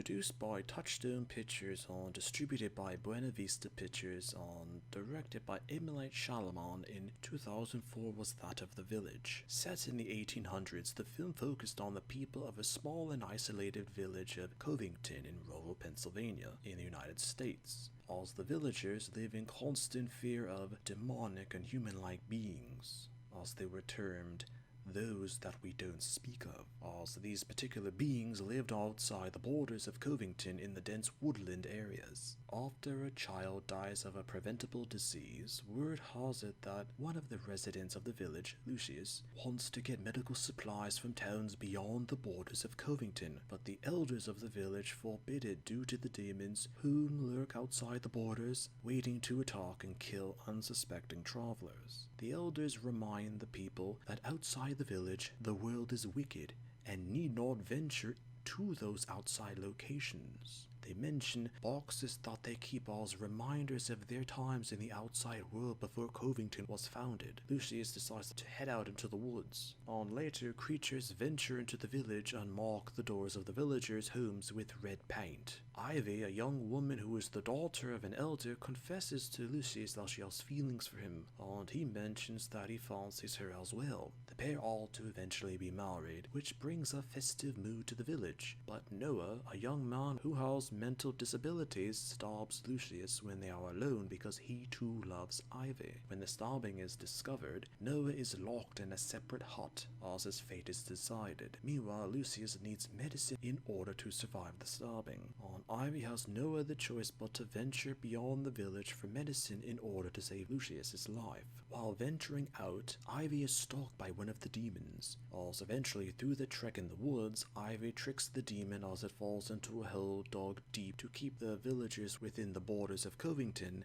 Produced by Touchstone Pictures and distributed by Buena Vista Pictures and directed by M. Night Shyamalan in 2004 was that of The Village. Set in the 1800s, the film focused on the people of a small and isolated village of Covington in rural Pennsylvania in the United States, as the villagers live in constant fear of demonic and human-like beings, as they were termed those that we don't speak of, as these particular beings lived outside the borders of Covington in the dense woodland areas. After a child dies of a preventable disease, word has it that one of the residents of the village, Lucius, wants to get medical supplies from towns beyond the borders of Covington, but the elders of the village forbid it due to the demons who lurk outside the borders, waiting to attack and kill unsuspecting travelers. The elders remind the people that outside the village, the world is wicked and need not venture to those outside locations. They mention boxes that they keep as reminders of their times in the outside world before Covington was founded. Lucius decides to head out into the woods. On later, creatures venture into the village and mark the doors of the villagers' homes with red paint. Ivy, a young woman who is the daughter of an elder, confesses to Lucius that she has feelings for him, and he mentions that he fancies her as well. The pair are to eventually be married, which brings a festive mood to the village. But Noah, a young man who has mental disabilities, stabs Lucius when they are alone because he too loves Ivy. When the stabbing is discovered, Noah is locked in a separate hut as his fate is decided. Meanwhile, Lucius needs medicine in order to survive the stabbing, and Ivy has no other choice but to venture beyond the village for medicine in order to save Lucius's life. While venturing out, Ivy is stalked by one of the demons, as eventually through the trek in the woods, Ivy tricks the demon as it falls into a hole dug deep to keep the villagers within the borders of Covington,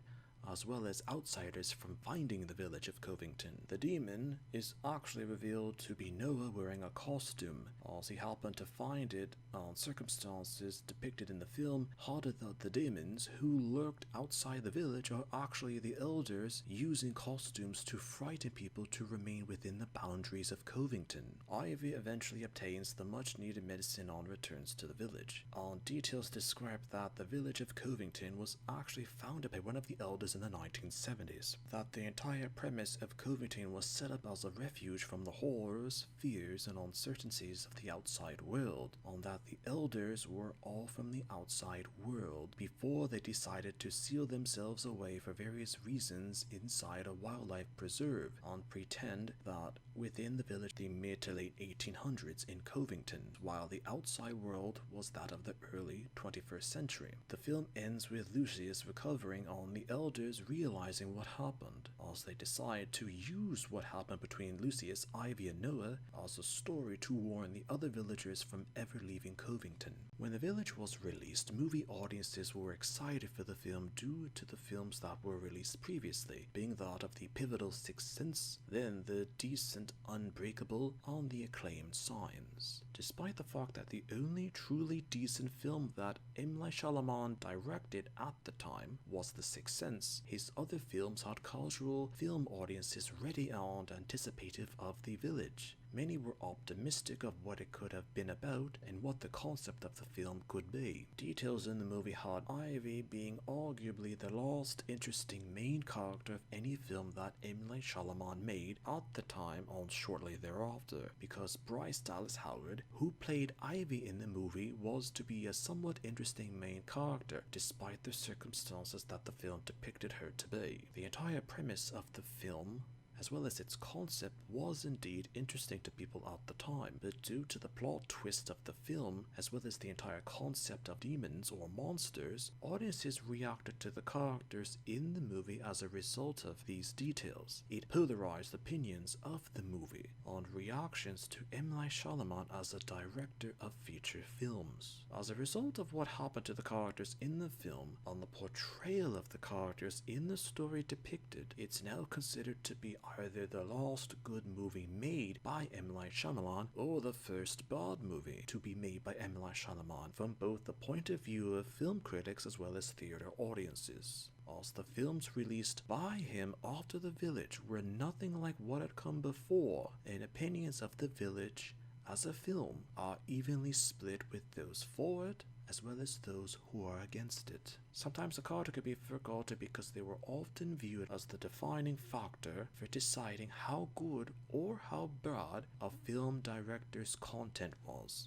as well as outsiders from finding the village of Covington. The demon is actually revealed to be Noah wearing a costume, as he happened to find it on circumstances depicted in the film harder that the demons who lurked outside the village are actually the elders using costumes to frighten people to remain within the boundaries of Covington. Ivy eventually obtains the much needed medicine and returns to the village. And details describe that the village of Covington was actually founded by one of the elders in the 1970s, that the entire premise of Covington was set up as a refuge from the horrors, fears, and uncertainties of the outside world, and that the elders were all from the outside world before they decided to seal themselves away for various reasons inside a wildlife preserve and pretend that within the village the mid to late 1800s in Covington, while the outside world was that of the early 21st century. The film ends with Lucius recovering on the elders realizing what happened, as they decide to use what happened between Lucius, Ivy, and Noah as a story to warn the other villagers from ever leaving Covington. When the village was released, movie audiences were excited for the film due to the films that were released previously, being that of the pivotal Sixth Sense, then the decent Unbreakable, and the acclaimed Signs. Despite the fact that the only truly decent film that M. Night Shyamalan directed at the time was The Sixth Sense, his other films had casual film audiences ready and anticipative of the village. Many were optimistic of what it could have been about and what the concept of the film could be. Details in the movie had Ivy being arguably the last interesting main character of any film that M. Night Shyamalan made at the time and shortly thereafter, because Bryce Dallas Howard, who played Ivy in the movie, was to be a somewhat interesting main character, despite the circumstances that the film depicted her to be. The entire premise of the film, as well as its concept, was indeed interesting to people at the time, but due to the plot twist of the film, as well as the entire concept of demons or monsters, audiences reacted to the characters in the movie as a result of these details. It polarized opinions of the movie and reactions to M. Night Shyamalan as a director of feature films. As a result of what happened to the characters in the film and the portrayal of the characters in the story depicted, it's now considered to be either the last good movie made by M. Night Shyamalan or the first bad movie to be made by M. Night Shyamalan from both the point of view of film critics as well as theater audiences, as the films released by him after The Village were nothing like what had come before, and opinions of The Village as a film are evenly split with those for it as well as those who are against it. Sometimes a character could be forgotten because they were often viewed as the defining factor for deciding how good or how bad a film director's content was.